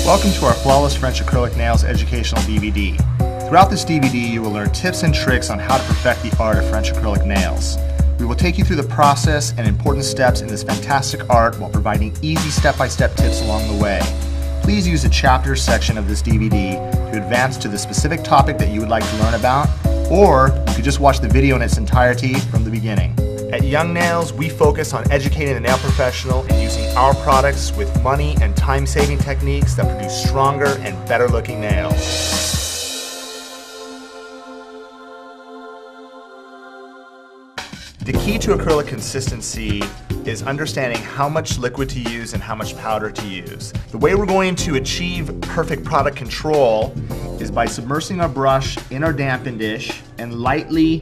Welcome to our Flawless French Acrylic Nails educational DVD. Throughout this DVD, you will learn tips and tricks on how to perfect the art of French acrylic nails. We will take you through the process and important steps in this fantastic art while providing easy step-by-step tips along the way. Please use the chapters section of this DVD to advance to the specific topic that you would like to learn about, or you could just watch the video in its entirety from the beginning. At Young Nails, we focus on educating the nail professional and using our products with money and time-saving techniques that produce stronger and better-looking nails. The key to acrylic consistency is understanding how much liquid to use and how much powder to use. The way we're going to achieve perfect product control is by submersing our brush in our dampen dish and lightly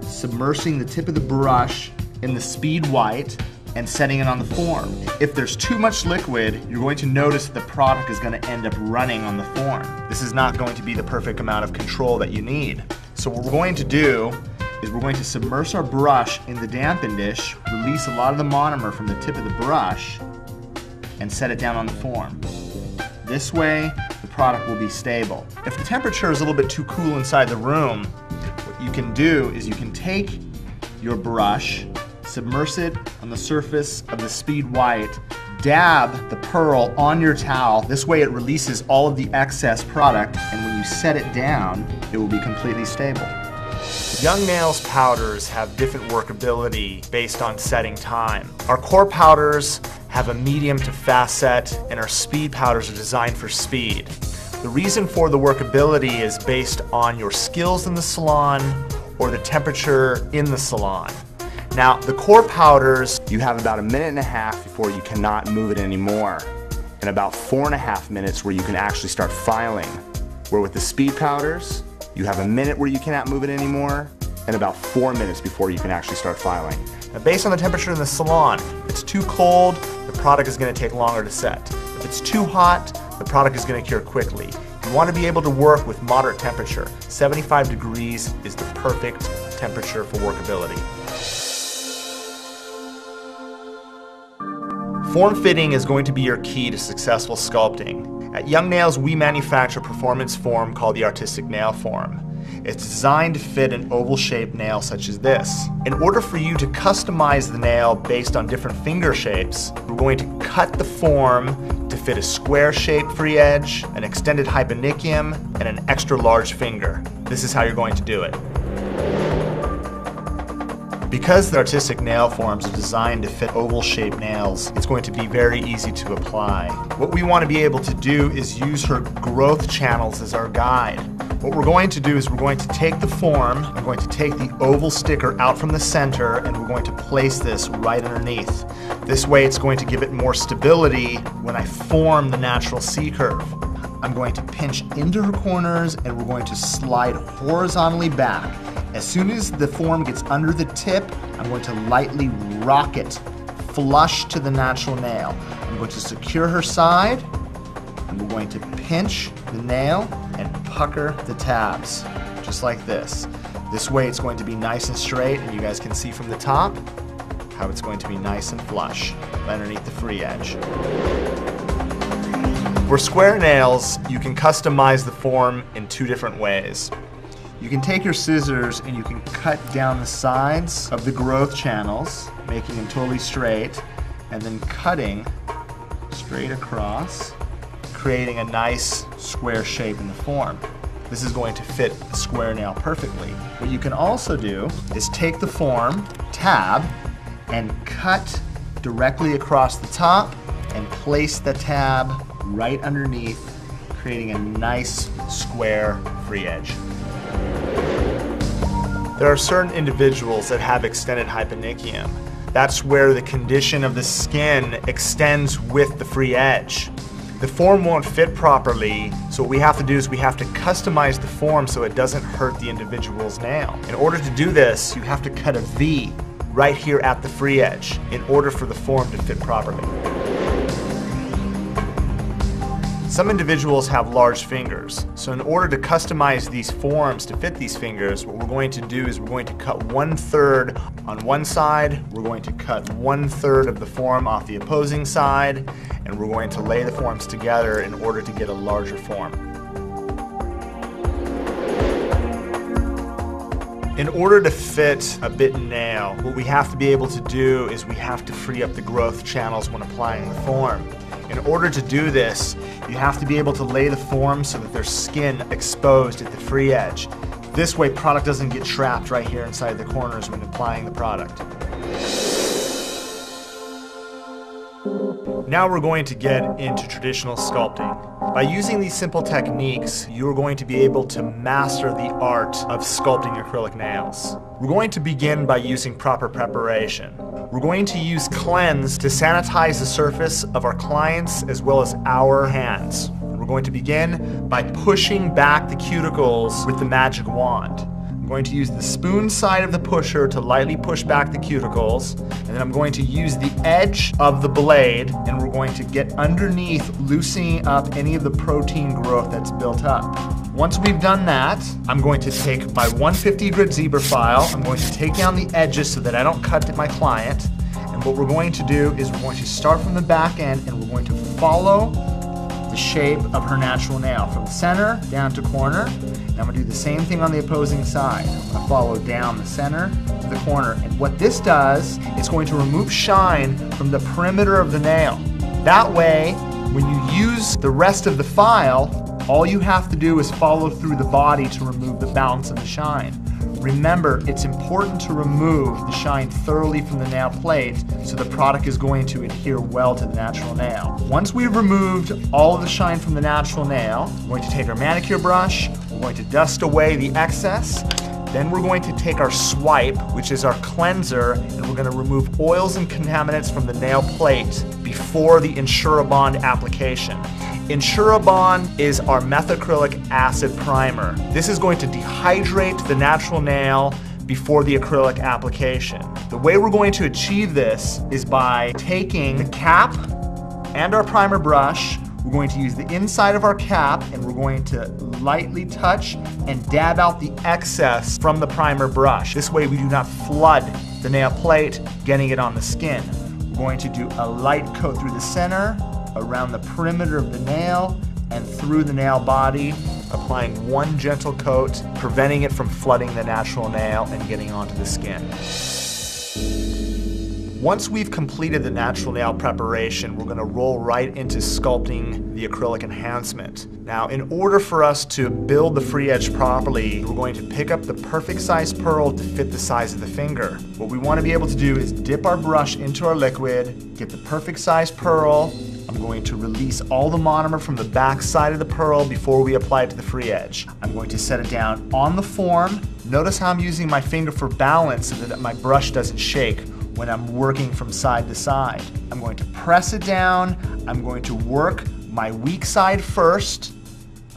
submersing the tip of the brush in the speed white and setting it on the form. If there's too much liquid, you're going to notice that the product is going to end up running on the form. This is not going to be the perfect amount of control that you need. So what we're going to do is we're going to submerge our brush in the dampen dish, release a lot of the monomer from the tip of the brush, and set it down on the form. This way, the product will be stable. If the temperature is a little bit too cool inside the room, what you can do is you can take your brush, submerge it on the surface of the speed white, dab the pearl on your towel. This way it releases all of the excess product, and when you set it down, it will be completely stable. Young Nails powders have different workability based on setting time. Our core powders have a medium to fast set, and our speed powders are designed for speed. The reason for the workability is based on your skills in the salon or the temperature in the salon. Now, the core powders, you have about 1.5 minutes before you cannot move it anymore, and about 4.5 minutes where you can actually start filing. Where with the speed powders, you have 1 minute where you cannot move it anymore, and about 4 minutes before you can actually start filing. Now, based on the temperature in the salon, if it's too cold, the product is going to take longer to set. If it's too hot, the product is going to cure quickly. You want to be able to work with moderate temperature. 75 degrees is the perfect temperature for workability. Form fitting is going to be your key to successful sculpting. At Young Nails, we manufacture a performance form called the Artistic Nail Form. It's designed to fit an oval-shaped nail such as this. In order for you to customize the nail based on different finger shapes, we're going to cut the form to fit a square-shaped free edge, an extended hyponychium, and an extra large finger. This is how you're going to do it. Because the artistic nail forms are designed to fit oval-shaped nails, it's going to be very easy to apply. What we want to be able to do is use her growth channels as our guide. What we're going to do is we're going to take the form, we're going to take the oval sticker out from the center, and we're going to place this right underneath. This way it's going to give it more stability when I form the natural C-curve. I'm going to pinch into her corners and we're going to slide horizontally back. As soon as the form gets under the tip, I'm going to lightly rock it flush to the natural nail. I'm going to secure her side, and we're going to pinch the nail and pucker the tabs, just like this. This way it's going to be nice and straight, and you guys can see from the top how it's going to be nice and flush underneath the free edge. For square nails, you can customize the form in 2 different ways. You can take your scissors and you can cut down the sides of the growth channels, making them totally straight, and then cutting straight across, creating a nice square shape in the form. This is going to fit a square nail perfectly. What you can also do is take the form, tab, and cut directly across the top and place the tab right underneath, creating a nice square free edge. There are certain individuals that have extended hyponychium. That's where the condition of the skin extends with the free edge. The form won't fit properly, so what we have to do is we have to customize the form so it doesn't hurt the individual's nail. In order to do this, you have to cut a V right here at the free edge in order for the form to fit properly. Some individuals have large fingers, so in order to customize these forms to fit these fingers, what we're going to do is we're going to cut 1/3 on one side, we're going to cut 1/3 of the form off the opposing side, and we're going to lay the forms together in order to get a larger form. In order to fit a bitten nail, what we have to be able to do is we have to free up the growth channels when applying the form. In order to do this, you have to be able to lay the form so that there's skin exposed at the free edge. This way, product doesn't get trapped right here inside the corners when applying the product. Now we're going to get into traditional sculpting. By using these simple techniques, you're going to be able to master the art of sculpting acrylic nails. We're going to begin by using proper preparation. We're going to use cleanse to sanitize the surface of our clients as well as our hands. We're going to begin by pushing back the cuticles with the magic wand. I'm going to use the spoon side of the pusher to lightly push back the cuticles, and then I'm going to use the edge of the blade, and we're going to get underneath, loosening up any of the protein growth that's built up. Once we've done that, I'm going to take my 150 grit zebra file, I'm going to take down the edges so that I don't cut my client, and what we're going to do is we're going to start from the back end and we're going to follow the shape of her natural nail from center down to corner. And I'm going to do the same thing on the opposing side. I'm going to follow down the center to the corner, and what this does is going to remove shine from the perimeter of the nail. That way, when you use the rest of the file, all you have to do is follow through the body to remove the balance of the shine. Remember, it's important to remove the shine thoroughly from the nail plate so the product is going to adhere well to the natural nail. Once we've removed all of the shine from the natural nail, we're going to take our manicure brush, we're going to dust away the excess, then we're going to take our swipe, which is our cleanser, and we're going to remove oils and contaminants from the nail plate before the Insurabond application. Insurabond is our methacrylic acid primer. This is going to dehydrate the natural nail before the acrylic application. The way we're going to achieve this is by taking the cap and our primer brush. We're going to use the inside of our cap and we're going to lightly touch and dab out the excess from the primer brush. This way we do not flood the nail plate, getting it on the skin. We're going to do a light coat through the center, around the perimeter of the nail, and through the nail body, applying one gentle coat, preventing it from flooding the natural nail and getting onto the skin. Once we've completed the natural nail preparation, we're going to roll right into sculpting the acrylic enhancement. Now, in order for us to build the free edge properly, we're going to pick up the perfect size pearl to fit the size of the finger. What we want to be able to do is dip our brush into our liquid, get the perfect size pearl. I'm going to release all the monomer from the back side of the pearl before we apply it to the free edge. I'm going to set it down on the form. Notice how I'm using my finger for balance so that my brush doesn't shake when I'm working from side to side. I'm going to press it down. I'm going to work my weak side first,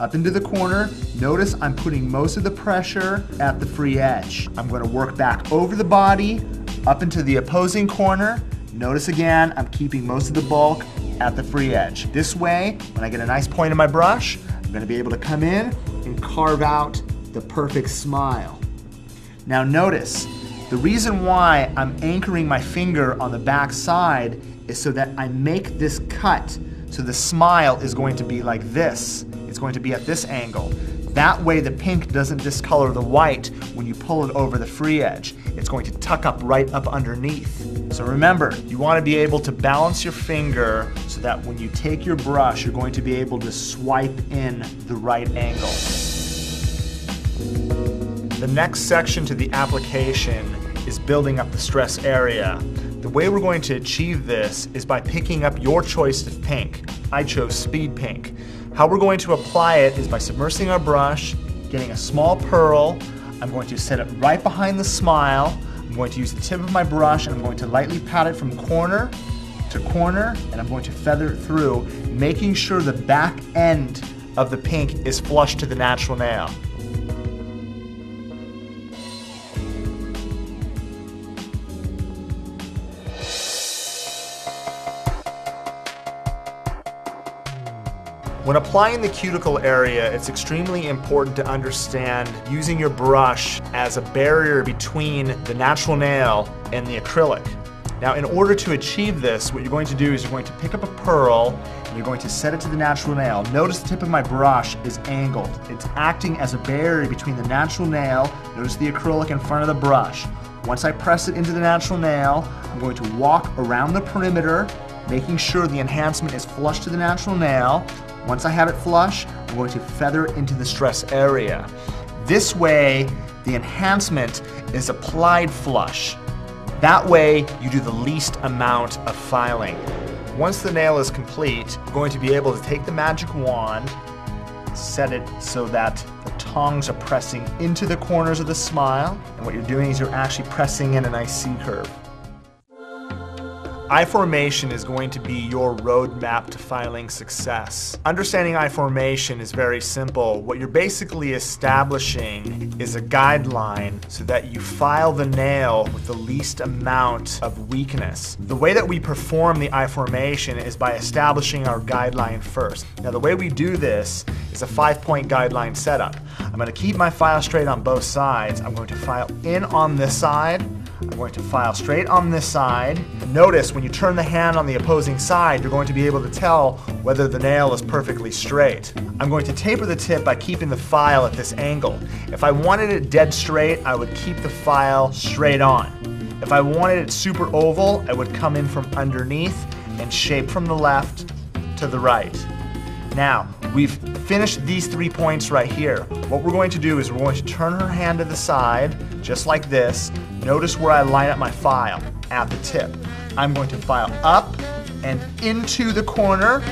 up into the corner. Notice I'm putting most of the pressure at the free edge. I'm going to work back over the body, up into the opposing corner. Notice again, I'm keeping most of the bulk at the free edge. This way, when I get a nice point in my brush, I'm going to be able to come in and carve out the perfect smile. Now notice, the reason why I'm anchoring my finger on the back side is so that I make this cut. So the smile is going to be like this. It's going to be at this angle. That way the pink doesn't discolor the white when you pull it over the free edge. It's going to tuck up right up underneath. So remember, you want to be able to balance your finger so that when you take your brush, you're going to be able to swipe in the right angle. The next section to the application is building up the stress area. The way we're going to achieve this is by picking up your choice of pink. I chose Speed Pink. How we're going to apply it is by submersing our brush, getting a small pearl. I'm going to set it right behind the smile. I'm going to use the tip of my brush and I'm going to lightly pat it from corner to corner, and I'm going to feather it through, making sure the back end of the pink is flush to the natural nail. When applying the cuticle area, it's extremely important to understand using your brush as a barrier between the natural nail and the acrylic. Now, in order to achieve this, what you're going to do is you're going to pick up a pearl and you're going to set it to the natural nail. Notice the tip of my brush is angled. It's acting as a barrier between the natural nail. Notice the acrylic in front of the brush. Once I press it into the natural nail, I'm going to walk around the perimeter, making sure the enhancement is flush to the natural nail. Once I have it flush, I'm going to feather it into the stress area. This way, the enhancement is applied flush. That way, you do the least amount of filing. Once the nail is complete, you're going to be able to take the magic wand, set it so that the tongs are pressing into the corners of the smile, and what you're doing is you're actually pressing in a nice C curve. Eye formation is going to be your roadmap to filing success. Understanding eye formation is very simple. What you're basically establishing is a guideline so that you file the nail with the least amount of weakness. The way that we perform the eye formation is by establishing our guideline first. Now, the way we do this is a 5-point guideline setup. I'm going to keep my file straight on both sides. I'm going to file in on this side. I'm going to file straight on this side. Notice when you turn the hand on the opposing side, you're going to be able to tell whether the nail is perfectly straight. I'm going to taper the tip by keeping the file at this angle. If I wanted it dead straight, I would keep the file straight on. If I wanted it super oval, I would come in from underneath and shape from the left to the right. Now, we've finished these 3 points right here. What we're going to do is we're going to turn her hand to the side, just like this. Notice where I line up my file, at the tip. I'm going to file up and into the corner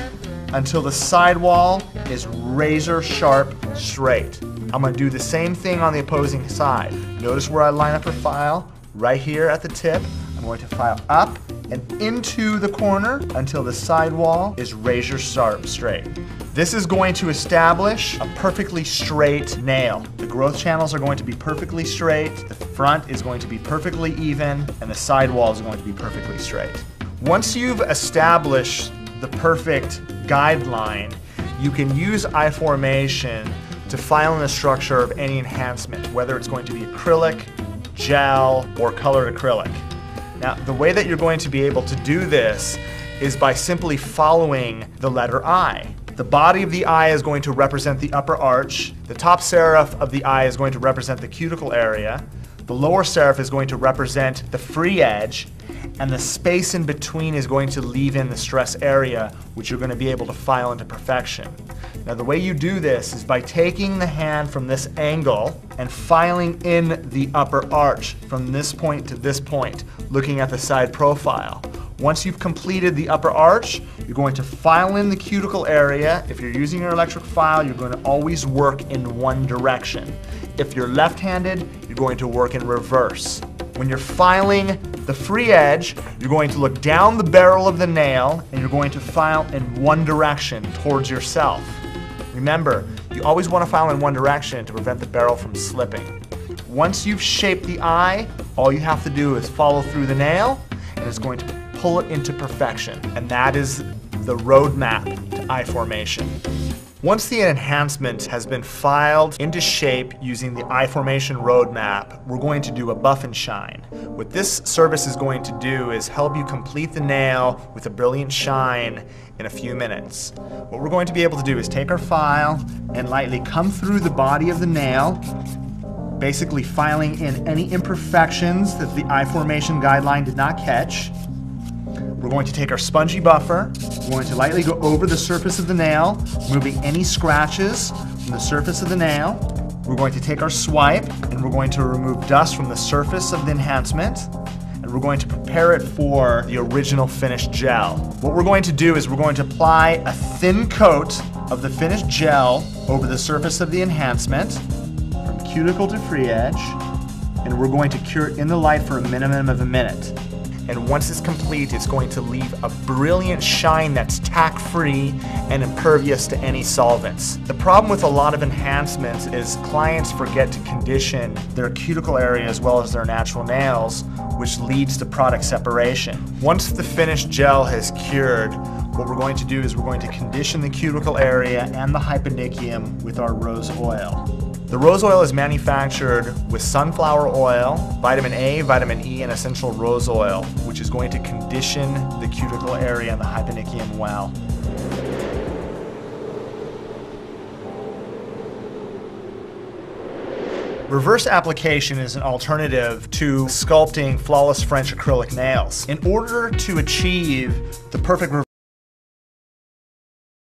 until the sidewall is razor sharp straight. I'm going to do the same thing on the opposing side. Notice where I line up her file, right here at the tip. I'm going to file up and into the corner until the sidewall is razor sharp straight. This is going to establish a perfectly straight nail. The growth channels are going to be perfectly straight, the front is going to be perfectly even, and the sidewall is going to be perfectly straight. Once you've established the perfect guideline, you can use eye formation to file in the structure of any enhancement, whether it's going to be acrylic, gel, or colored acrylic. Now, the way that you're going to be able to do this is by simply following the letter I. The body of the eye is going to represent the upper arch. The top serif of the eye is going to represent the cuticle area. The lower serif is going to represent the free edge. And the space in between is going to leave in the stress area, which you're going to be able to file into perfection. Now, the way you do this is by taking the hand from this angle and filing in the upper arch from this point to this point, looking at the side profile. Once you've completed the upper arch, you're going to file in the cuticle area. If you're using your electric file, you're going to always work in one direction. If you're left-handed, you're going to work in reverse. When you're filing the free edge, you're going to look down the barrel of the nail and you're going to file in one direction towards yourself. Remember, you always want to file in one direction to prevent the barrel from slipping. Once you've shaped the eye, all you have to do is follow through the nail and it's going to pull it into perfection. And that is the roadmap to eye formation. Once the enhancement has been filed into shape using the eye formation roadmap, we're going to do a buff and shine. What this service is going to do is help you complete the nail with a brilliant shine in a few minutes. What we're going to be able to do is take our file and lightly come through the body of the nail, basically filing in any imperfections that the eye formation guideline did not catch. We're going to take our spongy buffer, we're going to lightly go over the surface of the nail, removing any scratches from the surface of the nail. We're going to take our swipe and we're going to remove dust from the surface of the enhancement, and we're going to prepare it for the original finished gel. What we're going to do is we're going to apply a thin coat of the finished gel over the surface of the enhancement, from cuticle to free edge, and we're going to cure it in the light for a minimum of a minute. And once it's complete, it's going to leave a brilliant shine that's tack-free and impervious to any solvents. The problem with a lot of enhancements is clients forget to condition their cuticle area as well as their natural nails, which leads to product separation. Once the finished gel has cured, what we're going to do is we're going to condition the cuticle area and the hyponychium with our rose oil. The rose oil is manufactured with sunflower oil, vitamin A, vitamin E, and essential rose oil, which is going to condition the cuticle area and the hyponychium well. Reverse application is an alternative to sculpting flawless French acrylic nails. In order to achieve the perfect